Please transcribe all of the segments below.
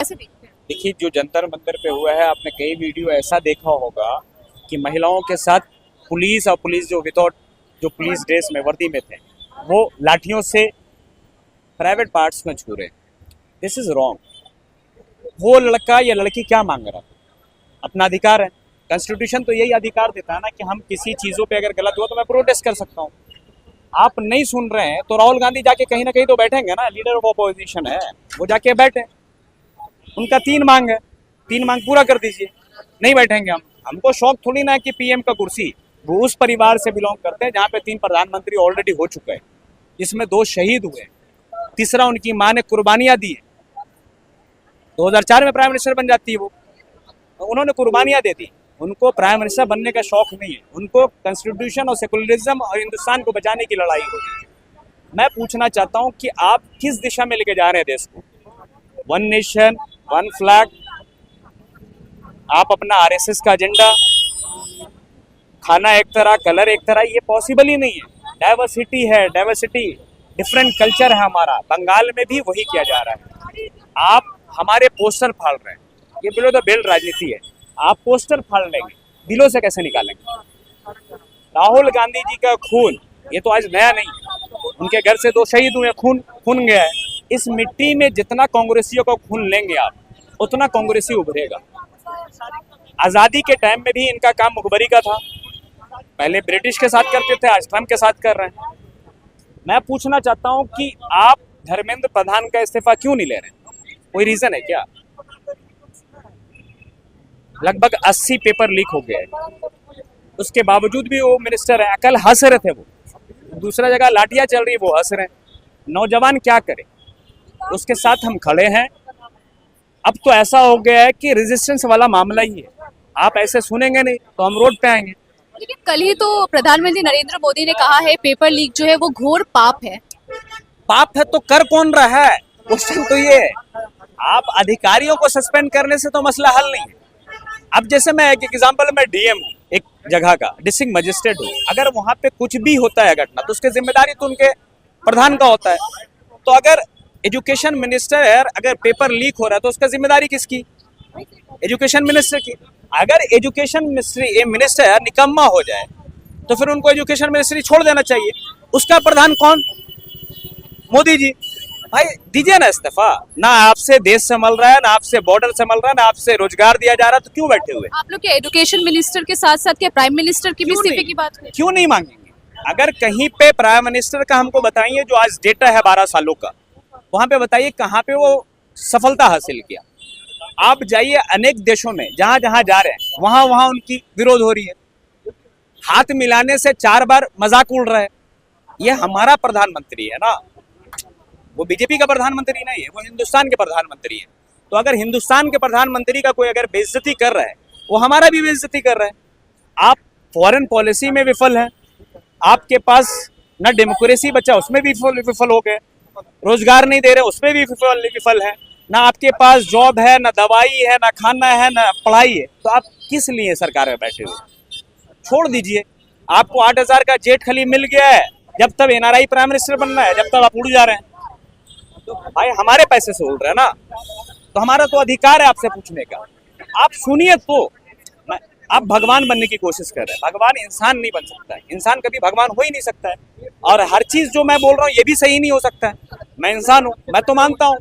कैसे देखते हैं? देखिए, जो जंतर मंतर पे हुआ है, आपने कई वीडियो ऐसा देखा होगा कि महिलाओं के साथ पुलिस और पुलिस जो विदाउट जो पुलिस ड्रेस में वर्दी में थे, वो लाठियों से प्राइवेट पार्ट्स में छू रहे। This is wrong. वो लड़का या लड़की क्या मांग रहा है? अपना अधिकार है। कॉन्स्टिट्यूशन तो यही अधिकार देता है ना कि हम किसी चीज़ों पे अगर गलत हुआ तो मैं प्रोटेस्ट कर सकता हूँ। आप नहीं सुन रहे हैं तो राहुल गांधी जाके कहीं ना कहीं तो बैठेंगे ना, लीडर ऑफ अपोजिशन है, वो जाके बैठे। उनका 3 मांग है, 3 मांग पूरा कर दीजिए। नहीं बैठेंगे हम। हमको शौक थोड़ी ना है कि पीएम का कुर्सी। वो उस परिवार से बिलोंग करते हैं जहाँ पे 3 प्रधानमंत्री ऑलरेडी हो चुके हैं, जिसमें 2 शहीद हुए, तीसरा उनकी माँ ने कुर्बानियाँ दी है। 2004 में प्राइम मिनिस्टर बन जाती है वो, उन्होंने कुर्बानियाँ दे दी। उनको प्राइम मिनिस्टर बनने का शौक नहीं है, उनको कॉन्स्टिट्यूशन और सेकुलरिज्म और हिंदुस्तान को बचाने की लड़ाई होगी। मैं पूछना चाहता हूँ कि आप किस दिशा में लेके जा रहे हैं देश को? 1 नेशन 1 फ्लैग, आप अपना आरएसएस का एजेंडा, खाना एक तरह, कलर एक तरह, ये पॉसिबल ही नहीं है। डाइवर्सिटी है, डाइवर्सिटी, डिफरेंट कल्चर है हमारा। बंगाल में भी वही किया जा रहा है। आप हमारे पोस्टर फाड़ रहे हैं, ये बिलो द बेल्ट राजनीति है। आप पोस्टर फाड़ लेंगे, दिलों से कैसे निकालेंगे? राहुल गांधी जी का खून ये तो आज नया नहीं है, उनके घर से 2 शहीद हुए, खून गया है। इस मिट्टी में जितना कांग्रेसियों का खून लेंगे आप, उतना कांग्रेसी उभरेगा। आज़ादी के टाइम में भी इनका काम मुखबरी का था, पहले ब्रिटिश के साथ करते थे, आज ट्रम्प के साथ कर रहे हैं। मैं पूछना चाहता हूं कि आप धर्मेंद्र प्रधान का इस्तीफा क्यों नहीं ले रहे हैं? कोई रीजन है क्या? लगभग 80 पेपर लीक हो गए, उसके बावजूद भी वो मिनिस्टर है। कल हंस रहे थे वो, दूसरा जगह लाठियां चल रही है, वो हंस रहे हैं। नौजवान क्या करे? उसके साथ हम खड़े हैं। अब तो ऐसा हो गया है कि रेजिस्टेंस वाला मामला ही है। आप ऐसे सुनेंगे नहीं तो हम रोड पे आएंगे। लेकिन कल ही तो प्रधानमंत्री नरेंद्र मोदी ने कहा है पेपर लीक जो है वो घोर पाप है। पाप है तो कर कौन रहा है? क्वेश्चन तो ये है। आप अधिकारियों को सस्पेंड करने से तो मसला हल नहीं है। अब जैसे मैं एक एग्जांपल में डीएम हूँ एक जगह का, डिस्ट्रिक्ट मजिस्ट्रेट हूँ, अगर वहाँ पे कुछ भी होता है घटना तो उसकी जिम्मेदारी तो उनके प्रधान का होता है। तो अगर एजुकेशन मिनिस्टर है, अगर पेपर लीक हो रहा है तो उसका जिम्मेदारी किसकी? एजुकेशन मिनिस्टर की। अगर एजुकेशन मिनिस्टर निकम्मा हो जाए तो फिर उनको एजुकेशन मिनिस्ट्री छोड़ देना चाहिए। उसका प्रधान कौन? मोदी जी। भाई दीजिए ना इस्तीफा। ना आपसे देश संभल रहा है, ना आपसे बॉर्डर संभल रहा है, ना आपसे रोजगार दिया जा रहा है, तो क्यों बैठे हुए? आप लोग के एजुकेशन मिनिस्टर के साथ साथ क्या प्राइम मिनिस्टर की भी इस्तीफे की बात है? क्यों नहीं मांगेंगे? अगर कहीं पे प्राइम मिनिस्टर का हमको बताइए, जो आज डेटा है 12 सालों का, वहां पे बताइए कहाँ पे वो सफलता हासिल किया। आप जाइए अनेक देशों में, जहां जहां जा रहे हैं वहां वहां उनकी विरोध हो रही है। हाथ मिलाने से 4 बार मजाक उड़ रहा है। ये हमारा प्रधानमंत्री है ना, वो बीजेपी का प्रधानमंत्री नहीं है, वो हिंदुस्तान के प्रधानमंत्री है। तो अगर हिंदुस्तान के प्रधानमंत्री का कोई अगर बेइज्जती कर रहा है, वो हमारा भी बेइज्जती कर रहा है। आप फॉरेन पॉलिसी में विफल हैं, आपके पास न डेमोक्रेसी बचा, उसमें भी विफल हो गए, रोजगार नहीं दे रहे, उसमें भी विफल है, ना आपके पास जॉब है, ना दवाई है, ना खाना है, ना पढ़ाई है। तो आप किस लिए सरकार में बैठे हुए? छोड़ दीजिए। आपको 8,000 का जेट खाली मिल गया है, जब तक एनआरआई प्राइम मिनिस्टर बनना है, जब तक आप उड़ जा रहे हैं। तो भाई हमारे पैसे से उड़ रहे हैं ना, तो हमारा तो अधिकार है आपसे पूछने का। आप सुनिए तो। आप भगवान बनने की कोशिश कर रहे हैं। भगवान इंसान नहीं बन सकता है, इंसान कभी भगवान हो ही नहीं सकता है। और हर चीज जो मैं बोल रहा हूँ ये भी सही नहीं हो सकता है। मैं इंसान हूँ, मैं तो मानता हूँ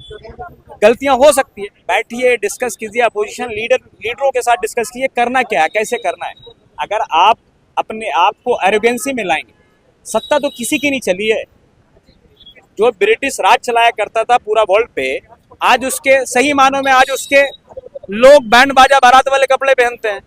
गलतियां हो सकती है। बैठिए, डिस्कस कीजिए, अपोजिशन लीडरों के साथ डिस्कस कीजिए, करना क्या है, कैसे करना है। अगर आप अपने आप को एरोगेंसी में लाएंगे, सत्ता तो किसी की नहीं चली है। जो ब्रिटिश राज चलाया करता था पूरा वर्ल्ड पे, आज उसके सही मानों में आज उसके लोग बैंड बाजा बारात वाले कपड़े पहनते हैं।